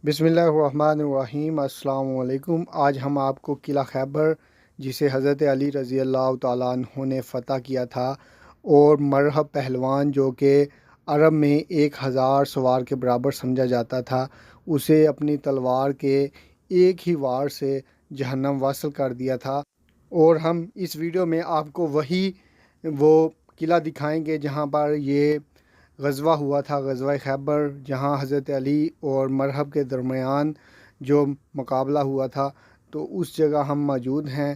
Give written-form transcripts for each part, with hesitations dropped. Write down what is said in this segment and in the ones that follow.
بسم اللہ الرحمن الرحیم۔ السلام علیکم۔ آج ہم آپ کو قلعہ خیبر، جسے حضرت علی رضی اللہ تعالیٰ عنہ نے فتح کیا تھا، اور مرحب پہلوان جو کہ عرب میں 1000 سوار کے برابر سمجھا جاتا تھا، اسے اپنی تلوار کے ایک ہی وار سے جہنم واصل کر دیا تھا۔ اور ہم اس ویڈیو میں آپ کو وہ قلعہ دکھائیں گے جہاں پر یہ غزوہ ہوا تھا، غزوہ خیبر، جہاں حضرت علی اور مرحب کے درمیان جو مقابلہ ہوا تھا، تو اس جگہ ہم موجود ہیں،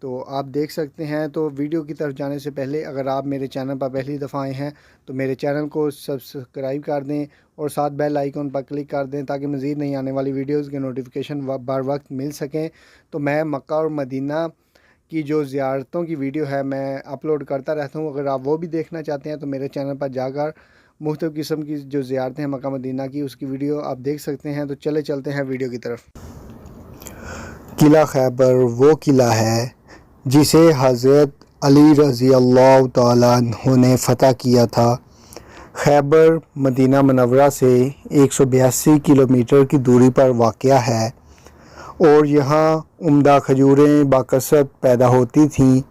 تو آپ دیکھ سکتے ہیں۔ تو ویڈیو کی طرف جانے سے پہلے اگر آپ میرے چینل پر پہلی دفعہ آئے ہیں تو میرے چینل کو سبسکرائب کر دیں اور ساتھ بیل آئیکن پر کلک کر دیں تاکہ مزید نئی آنے والی ویڈیوز کے نوٹیفیکیشن بر وقت مل سکیں۔ تو میں مکہ اور مدینہ کی جو زیارتوں کی ویڈیو ہے میں اپلوڈ کرتا رہتا ہوں، اگر آپ وہ بھی دیکھنا چاہتے ہیں تو میرے چینل پر جا کر مختلف قسم کی جو زیارتیں ہیں مکہ مدینہ کی، اس کی ویڈیو آپ دیکھ سکتے ہیں۔ تو چلتے ہیں ویڈیو کی طرف۔ قلعہ خیبر وہ قلعہ ہے جسے حضرت علی رضی اللہ تعالیٰ عنہ نے فتح کیا تھا۔ خیبر مدینہ منورہ سے 182 کلومیٹر کی دوری پر واقع ہے، اور یہاں عمدہ کھجوریں بکثرت پیدا ہوتی تھیں۔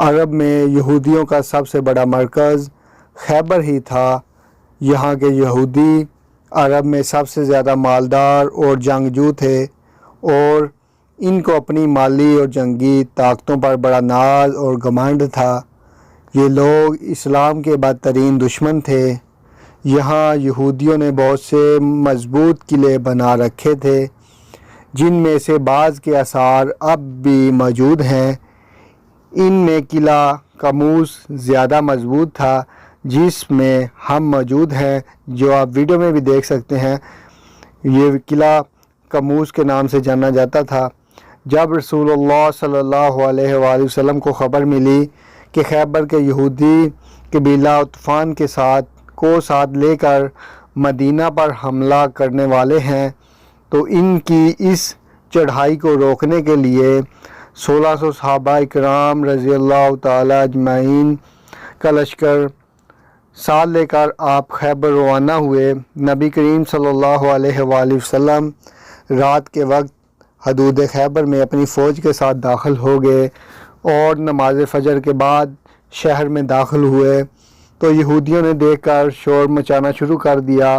عرب میں یہودیوں کا سب سے بڑا مرکز خیبر ہی تھا۔ یہاں کے یہودی عرب میں سب سے زیادہ مالدار اور جنگجو تھے، اور ان کو اپنی مالی اور جنگی طاقتوں پر بڑا ناز اور گھمنڈ تھا۔ یہ لوگ اسلام کے بدترین دشمن تھے۔ یہاں یہودیوں نے بہت سے مضبوط قلعے بنا رکھے تھے، جن میں سے بعض کے آثار اب بھی موجود ہیں۔ ان میں قلعہ قموس زیادہ مضبوط تھا، جس میں ہم موجود ہیں، جو آپ ویڈیو میں بھی دیکھ سکتے ہیں۔ یہ قلعہ قموس کے نام سے جانا جاتا تھا۔ جب رسول اللہ صلی اللہ علیہ وآلہ وسلم کو خبر ملی کہ خیبر کے یہودی قبیلہ طوفان کے ساتھ لے کر مدینہ پر حملہ کرنے والے ہیں، تو ان کی اس چڑھائی کو روکنے کے لیے 1600 صحابہ اکرام رضی اللہ تعالیٰ اجمعین کا لشکر ساتھ لے کر آپ خیبر روانہ ہوئے۔ نبی کریم صلی اللہ علیہ وآلہ وسلم رات کے وقت حدود خیبر میں اپنی فوج کے ساتھ داخل ہو گئے، اور نماز فجر کے بعد شہر میں داخل ہوئے تو یہودیوں نے دیکھ کر شور مچانا شروع کر دیا،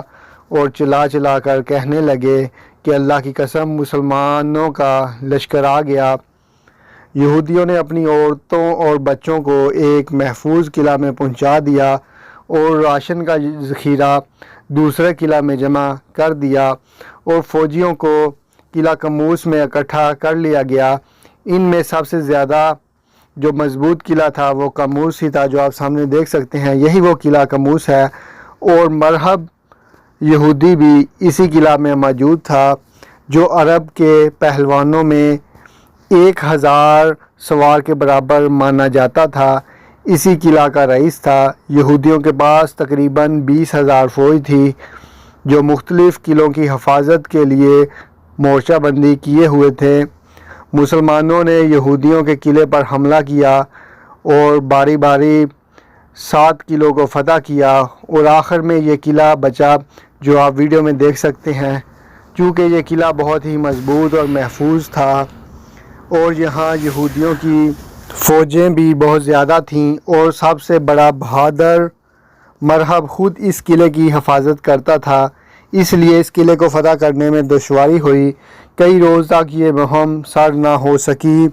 اور چلا کر کہنے لگے کہ اللہ کی قسم مسلمانوں کا لشکر آ گیا۔ یہودیوں نے اپنی عورتوں اور بچوں کو ایک محفوظ قلعہ میں پہنچا دیا، اور راشن کا ذخیرہ دوسرے قلعہ میں جمع کر دیا، اور فوجیوں کو قلعہ قموس میں اکٹھا کر لیا گیا۔ ان میں سب سے زیادہ جو مضبوط قلعہ تھا وہ قموس ہی تھا، جو آپ سامنے دیکھ سکتے ہیں۔ یہی وہ قلعہ قموس ہے، اور مرحب یہودی بھی اسی قلعہ میں موجود تھا، جو عرب کے پہلوانوں میں 1000 سوار کے برابر مانا جاتا تھا۔ اسی قلعہ کا رئیس تھا۔ یہودیوں کے پاس تقریباً 20,000 فوج تھی، جو مختلف قلعوں کی حفاظت کے لیے مورچہ بندی کیے ہوئے تھے۔ مسلمانوں نے یہودیوں کے قلعے پر حملہ کیا، اور باری باری 7 قلعوں کو فتح کیا، اور آخر میں یہ قلعہ بچا جو آپ ویڈیو میں دیکھ سکتے ہیں۔ چونکہ یہ قلعہ بہت ہی مضبوط اور محفوظ تھا، اور یہاں یہودیوں کی فوجیں بھی بہت زیادہ تھیں، اور سب سے بڑا بہادر مرحب خود اس قلعے کی حفاظت کرتا تھا، اس لیے اس قلعے کو فتح کرنے میں دشواری ہوئی۔ کئی روز تک یہ مہم سر نہ ہو سکی،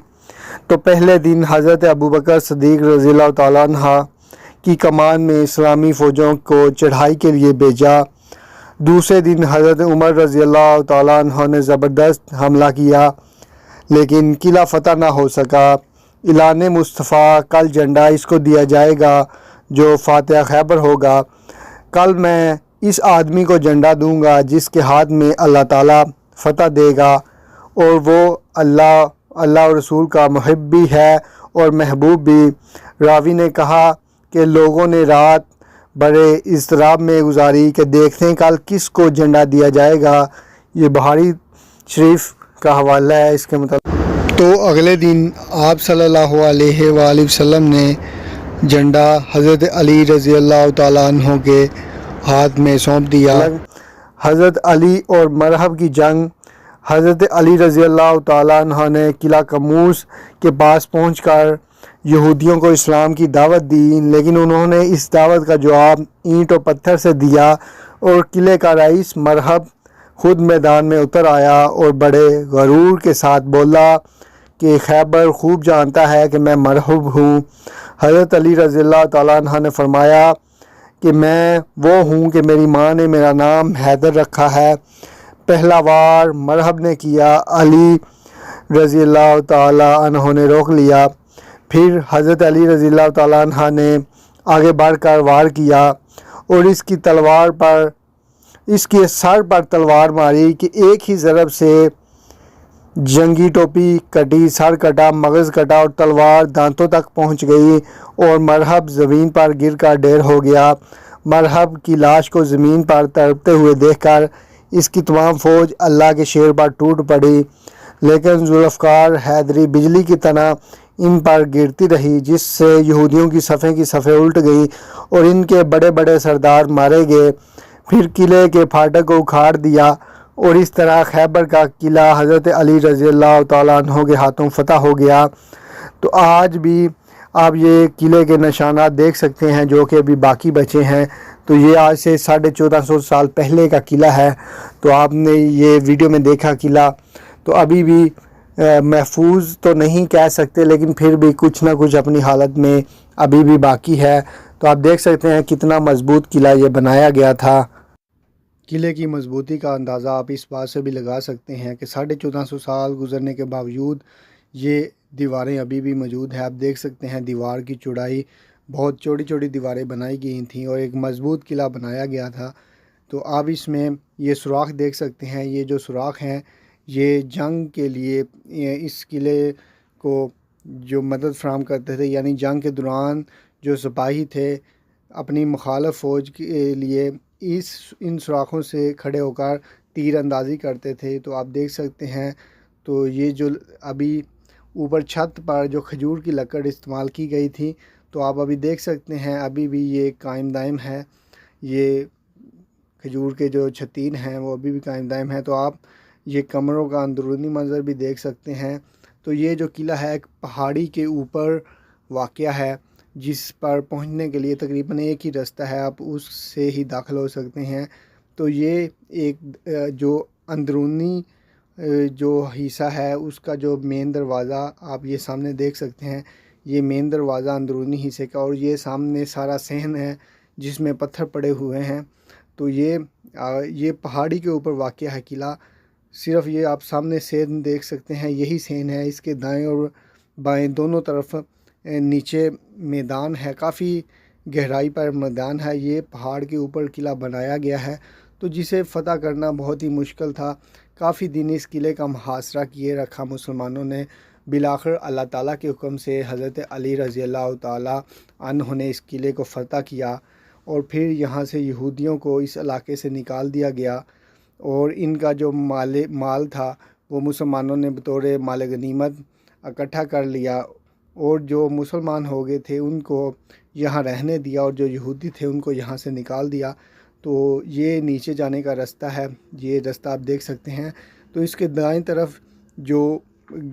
تو پہلے دن حضرت ابوبکر صدیق رضی اللہ تعالیٰ عنہ کی کمان میں اسلامی فوجوں کو چڑھائی کے لیے بھیجا۔ دوسرے دن حضرت عمر رضی اللہ تعالیٰ عنہ نے زبردست حملہ کیا، لیکن قلعہ فتح نہ ہو سکا۔ اعلان مصطفیٰ، کل جھنڈا اس کو دیا جائے گا جو فاتح خیبر ہوگا۔ کل میں اس آدمی کو جھنڈا دوں گا جس کے ہاتھ میں اللہ تعالیٰ فتح دے گا، اور وہ اللہ اور رسول کا محب بھی ہے اور محبوب بھی۔ راوی نے کہا کہ لوگوں نے رات بڑے اضطراب میں گزاری کہ دیکھتے ہیں کل کس کو جھنڈا دیا جائے گا۔ یہ بخاری شریف کا حوالہ ہے اس کے مطابق۔ تو اگلے دن آپ صلی اللہ علیہ وآلہ وسلم نے جھنڈا حضرت علی رضی اللہ تعالیٰ عنہ کے ہاتھ میں سونپ دیا۔ حضرت علی اور مرحب کی جنگ۔ حضرت علی رضی اللہ تعالیٰ عنہ نے قلعہ قموس کے پاس پہنچ کر یہودیوں کو اسلام کی دعوت دی، لیکن انہوں نے اس دعوت کا جواب اینٹ و پتھر سے دیا اور قلعے کا رئیس مرحب خود میدان میں اتر آیا اور بڑے غرور کے ساتھ بولا کہ خیبر خوب جانتا ہے کہ میں مرحب ہوں۔ حضرت علی رضی اللہ تعالیٰ عنہ نے فرمایا کہ میں وہ ہوں کہ میری ماں نے میرا نام حیدر رکھا ہے۔ پہلا وار مرحب نے کیا، علی رضی اللہ تعالیٰ عنہ نے روک لیا۔ پھر حضرت علی رضی اللہ تعالیٰ عنہ نے آگے بڑھ کر وار کیا اور اس کے سر پر تلوار ماری کہ ایک ہی ضرب سے جنگی ٹوپی کٹی، سر کٹا، مغز کٹا اور تلوار دانتوں تک پہنچ گئی اور مرحب زمین پر گر کر ڈھیر ہو گیا۔ مرحب کی لاش کو زمین پر تڑپتے ہوئے دیکھ کر اس کی تمام فوج اللہ کے شیر پر ٹوٹ پڑی، لیکن ذوالفقار حیدری بجلی کی طرح ان پر گرتی رہی، جس سے یہودیوں کی صفیں الٹ گئی اور ان کے بڑے بڑے سردار مارے گئے۔ پھر قلعے کے پھاٹک کو اکھاڑ دیا اور اس طرح خیبر کا قلعہ حضرت علی رضی اللہ تعالیٰ عنہ کے ہاتھوں فتح ہو گیا۔ تو آج بھی آپ یہ قلعے کے نشانات دیکھ سکتے ہیں جو کہ ابھی باقی بچے ہیں۔ تو یہ آج سے 1450 سال پہلے کا قلعہ ہے۔ تو آپ نے یہ ویڈیو میں دیکھا قلعہ، تو ابھی بھی محفوظ تو نہیں کہہ سکتے، لیکن پھر بھی کچھ نہ کچھ اپنی حالت میں ابھی بھی باقی ہے۔ تو آپ دیکھ سکتے ہیں کتنا مضبوط قلعہ یہ بنایا گیا تھا۔ قلعے کی مضبوطی کا اندازہ آپ اس بات سے بھی لگا سکتے ہیں کہ 1450 سال گزرنے کے باوجود یہ دیواریں ابھی بھی موجود ہیں۔ آپ دیکھ سکتے ہیں دیوار کی چوڑائی، بہت چوڑی چوڑی دیواریں بنائی گئی تھیں اور ایک مضبوط قلعہ بنایا گیا تھا۔ تو آپ اس میں یہ سوراخ دیکھ سکتے ہیں، یہ جو سوراخ ہیں یہ جنگ کے لیے اس قلعے کو جو مدد فراہم کرتے تھے، یعنی جنگ کے دوران جو سپاہی تھے اپنی مخالف فوج کے لیے ان سوراخوں سے کھڑے ہو کر تیر اندازی کرتے تھے۔ تو آپ دیکھ سکتے ہیں، تو یہ جو ابھی اوپر چھت پر جو کھجور کی لکڑ استعمال کی گئی تھی، تو آپ ابھی دیکھ سکتے ہیں ابھی بھی یہ قائم دائم ہے۔ یہ کھجور کے جو چھتین ہیں وہ ابھی بھی قائم دائم ہیں۔ تو آپ یہ کمروں کا اندرونی منظر بھی دیکھ سکتے ہیں۔ تو یہ جو قلعہ ہے ایک پہاڑی کے اوپر واقع ہے، جس پر پہنچنے کے لیے تقریباً ایک ہی راستہ ہے، آپ اس سے ہی داخل ہو سکتے ہیں۔ تو یہ ایک جو اندرونی جو حصہ ہے اس کا جو مین دروازہ آپ یہ سامنے دیکھ سکتے ہیں، یہ مین دروازہ اندرونی حصے کا، اور یہ سامنے سارا صحن ہے جس میں پتھر پڑے ہوئے ہیں۔ تو یہ پہاڑی کے اوپر واقع ہے قلعہ۔ صرف یہ آپ سامنے صحن دیکھ سکتے ہیں، یہی صحن ہے۔ اس کے دائیں اور بائیں دونوں طرف نیچے میدان ہے، کافی گہرائی پر میدان ہے۔ یہ پہاڑ کے اوپر قلعہ بنایا گیا ہے، تو جسے فتح کرنا بہت ہی مشکل تھا۔ کافی دن اس قلعے کا محاصرہ کیے رکھا مسلمانوں نے۔ بالآخر اللہ تعالیٰ کے حکم سے حضرت علی رضی اللہ تعالیٰ عنہ نے اس قلعے کو فتح کیا، اور پھر یہاں سے یہودیوں کو اس علاقے سے نکال دیا گیا، اور ان کا جو مال تھا وہ مسلمانوں نے بطور مال غنیمت اکٹھا کر لیا، اور جو مسلمان ہو گئے تھے ان کو یہاں رہنے دیا، اور جو یہودی تھے ان کو یہاں سے نکال دیا۔ تو یہ نیچے جانے کا راستہ ہے، یہ راستہ آپ دیکھ سکتے ہیں۔ تو اس کے دائیں طرف جو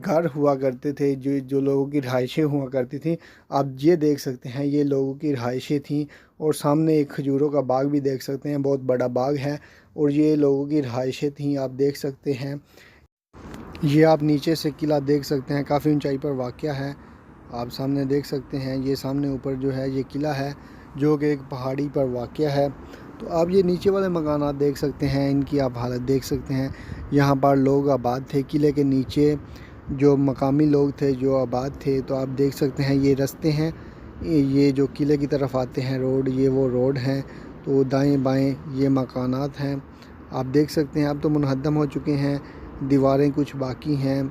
گھر ہوا کرتے تھے، جو لوگوں کی رہائشیں ہوا کرتی تھیں، آپ یہ دیکھ سکتے ہیں یہ لوگوں کی رہائشیں تھیں، اور سامنے ایک کھجوروں کا باغ بھی دیکھ سکتے ہیں، بہت بڑا باغ ہے، اور یہ لوگوں کی رہائشیں تھیں، آپ دیکھ سکتے ہیں۔ یہ آپ نیچے سے قلعہ دیکھ سکتے ہیں، کافی اونچائی پر واقع ہے، آپ سامنے دیکھ سکتے ہیں۔ یہ سامنے اوپر جو ہے یہ قلعہ ہے جو کہ ایک پہاڑی پر واقع ہے۔ تو آپ یہ نیچے والے مکانات دیکھ سکتے ہیں، ان کی آپ حالت دیکھ سکتے ہیں۔ یہاں پر لوگ آباد تھے، قلعے کے نیچے جو مقامی لوگ تھے جو آباد تھے۔ تو آپ دیکھ سکتے ہیں یہ رستے ہیں، یہ جو قلعے کی طرف آتے ہیں روڈ، یہ وہ روڈ ہیں۔ تو دائیں بائیں یہ مکانات ہیں، آپ دیکھ سکتے ہیں۔ اب تو منہدم ہو چکے ہیں، دیواریں کچھ باقی ہیں۔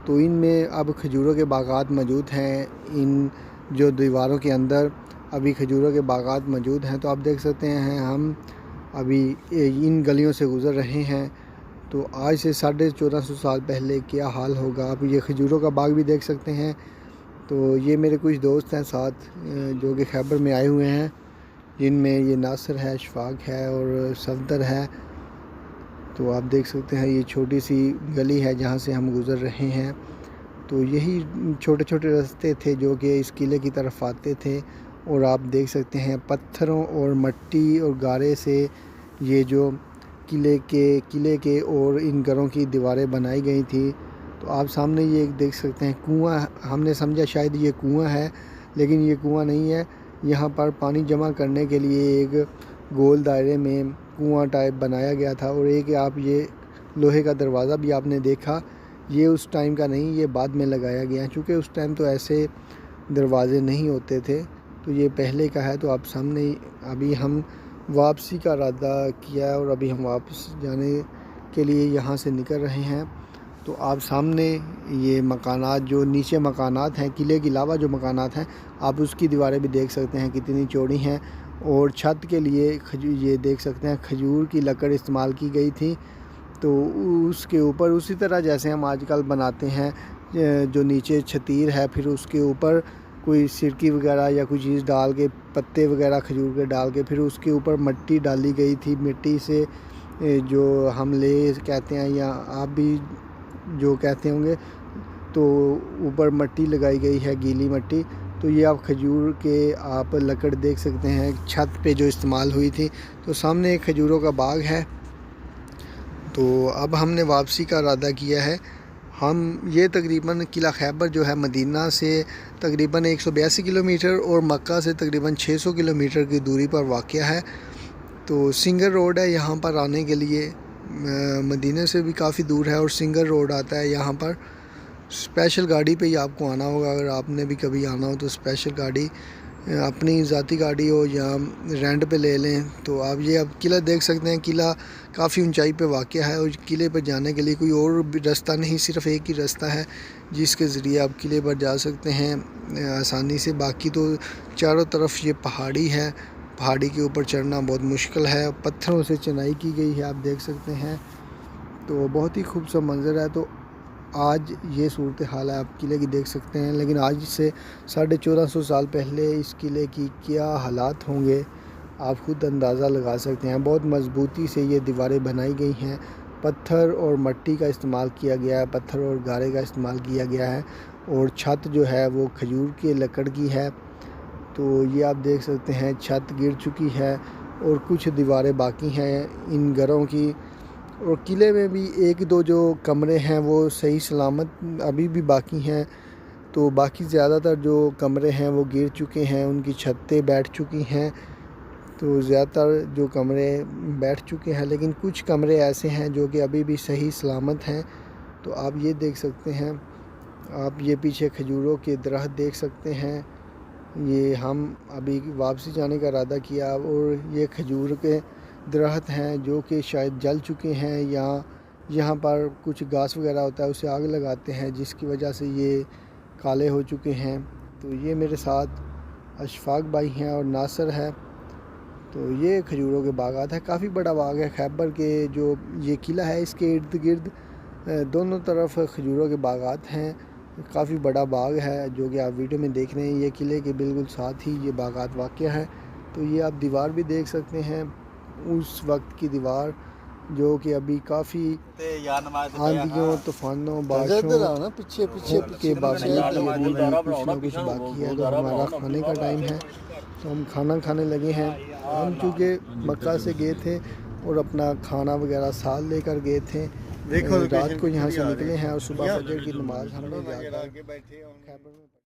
تو ان میں اب کھجوروں کے باغات موجود ہیں، ان جو دیواروں کے اندر ابھی کھجوروں کے باغات موجود ہیں۔ تو آپ دیکھ سکتے ہیں ہم ابھی ان گلیوں سے گزر رہے ہیں۔ تو آج سے 1450 سال پہلے کیا حال ہوگا، آپ یہ کھجوروں کا باغ بھی دیکھ سکتے ہیں۔ تو یہ میرے کچھ دوست ہیں ساتھ جو کہ خیبر میں آئے ہوئے ہیں، جن میں یہ ناصر ہے، اشفاق ہے اور صفدر ہے۔ تو آپ دیکھ سکتے ہیں یہ چھوٹی سی گلی ہے جہاں سے ہم گزر رہے ہیں. تو یہی چھوٹے چھوٹے راستے تھے جو کہ اس قلعے کی طرف آتے تھے. اور آپ دیکھ سکتے ہیں پتھروں اور مٹی اور گارے سے یہ جو قلعے کے اور ان گھروں کی دیواریں بنائی گئی تھی. تو آپ سامنے یہ دیکھ سکتے ہیں کنواں. ہم نے سمجھا شاید یہ کنواں ہے، لیکن یہ کنواں نہیں ہے. یہاں پر پانی جمع کرنے کے لیے ایک گول دائرے میں کنواں ٹائپ بنایا گیا تھا. اور ایک آپ یہ لوہے کا دروازہ بھی آپ نے دیکھا، یہ اس ٹائم کا نہیں، یہ بعد میں لگایا گیا ہے، چونکہ اس ٹائم تو ایسے دروازے نہیں ہوتے تھے. تو یہ پہلے کا ہے. تو آپ سامنے ابھی ہم واپسی کا ارادہ کیا ہے اور ابھی ہم واپس جانے کے لیے یہاں سے نکل رہے ہیں. تو آپ سامنے یہ مکانات، جو نیچے مکانات ہیں قلعے کے علاوہ جو مکانات ہیں، آپ اس کی دیواریں بھی دیکھ سکتے ہیں کتنی چوڑی ہیں. اور چھت کے لیے یہ دیکھ سکتے ہیں کھجور کی لکڑ استعمال کی گئی تھی. تو اس کے اوپر اسی طرح جیسے ہم آج کل بناتے ہیں، جو نیچے چھتیر ہے، پھر اس کے اوپر کوئی سرکی وغیرہ یا کوئی چیز ڈال کے، پتے وغیرہ کھجور کے ڈال کے، پھر اس کے اوپر مٹی ڈالی گئی تھی. مٹی سے جو ہم لے کہتے ہیں یا آپ بھی جو کہتے ہوں گے، تو اوپر مٹی لگائی گئی ہے، گیلی مٹی. تو یہ آپ کھجور کے آپ لکڑ دیکھ سکتے ہیں چھت پہ جو استعمال ہوئی تھی. تو سامنے ایک کھجوروں کا باغ ہے. تو اب ہم نے واپسی کا ارادہ کیا ہے. یہ تقریباً قلعہ خیبر جو ہے مدینہ سے تقریباً 182 کلومیٹر اور مکہ سے تقریباً 600 کلومیٹر کی دوری پر واقع ہے. تو سنگل روڈ ہے یہاں پر آنے کے لیے. مدینہ سے بھی کافی دور ہے اور سنگل روڈ آتا ہے یہاں پر. اسپیشل گاڑی پہ ہی آپ کو آنا ہوگا. اگر آپ نے بھی کبھی آنا ہو تو اسپیشل گاڑی، اپنی ذاتی گاڑی ہو یا رینٹ پہ لے لیں. تو آپ یہ اب قلعہ دیکھ سکتے ہیں. قلعہ کافی اونچائی پہ واقع ہے اور قلعے پہ جانے کے لیے کوئی اور بھی رستہ نہیں، صرف ایک ہی رستہ ہے جس کے ذریعے آپ قلعے پر جا سکتے ہیں آسانی سے. باقی تو چاروں طرف یہ پہاڑی ہے، پہاڑی کے اوپر چڑھنا بہت مشکل ہے. پتھروں سے چنائی کی گئی ہے، آپ دیکھ سکتے ہیں. تو بہت ہی خوبصورت منظر ہے. تو آج یہ صورتحال ہے، آپ قلعے کی دیکھ سکتے ہیں. لیکن آج سے 1450 سال پہلے اس قلعے کی کیا حالات ہوں گے آپ خود اندازہ لگا سکتے ہیں. بہت مضبوطی سے یہ دیواریں بنائی گئی ہیں. پتھر اور مٹی کا استعمال کیا گیا ہے، پتھر اور گارے کا استعمال کیا گیا ہے. اور چھت جو ہے وہ کھجور کے لکڑ کی ہے. تو یہ آپ دیکھ سکتے ہیں چھت گر چکی ہے اور کچھ دیواریں باقی ہیں ان گھروں کی. اور قلعے میں بھی ایک دو جو کمرے ہیں وہ صحیح سلامت ابھی بھی باقی ہیں. تو باقی زیادہ تر جو کمرے ہیں وہ گر چکے ہیں، ان کی چھتیں بیٹھ چکی ہیں. تو زیادہ تر جو کمرے بیٹھ چکے ہیں، لیکن کچھ کمرے ایسے ہیں جو کہ ابھی بھی صحیح سلامت ہیں. تو آپ یہ دیکھ سکتے ہیں. آپ یہ پیچھے کھجوروں کے درخت دیکھ سکتے ہیں. یہ ہم ابھی واپسی جانے کا ارادہ کیا اور یہ کھجور کے درخت ہیں جو کہ شاید جل چکے ہیں، یا یہاں پر کچھ گھاس وغیرہ ہوتا ہے اسے آگ لگاتے ہیں جس کی وجہ سے یہ کالے ہو چکے ہیں. تو یہ میرے ساتھ اشفاق بھائی ہیں اور ناصر ہے. تو یہ کھجوروں کے باغات ہیں. کافی بڑا باغ ہے خیبر کے. جو یہ قلعہ ہے اس کے ارد گرد دونوں طرف کھجوروں کے باغات ہیں. کافی بڑا باغ ہے جو کہ آپ ویڈیو میں دیکھ رہے ہیں. یہ قلعے کے بالکل ساتھ ہی یہ باغات واقع ہے. تو یہ آپ دیوار بھی دیکھ سکتے ہیں، اس وقت کی دیوار جو کہ ابھی کافی آندھیوں، طوفانوں، بارشوں کے باوجود ابھی بھی کچھ نہ کچھ باقی ہے. تو ہمارا کھانے کا ٹائم ہے، تو ہم کھانا کھانے لگے ہیں. ہم چونکہ مکہ سے گئے تھے اور اپنا کھانا وغیرہ ساتھ لے کر گئے تھے. رات کو یہاں سے نکلے ہیں اور صبح فجر کی نماز ہم نے جا کر خیبر میں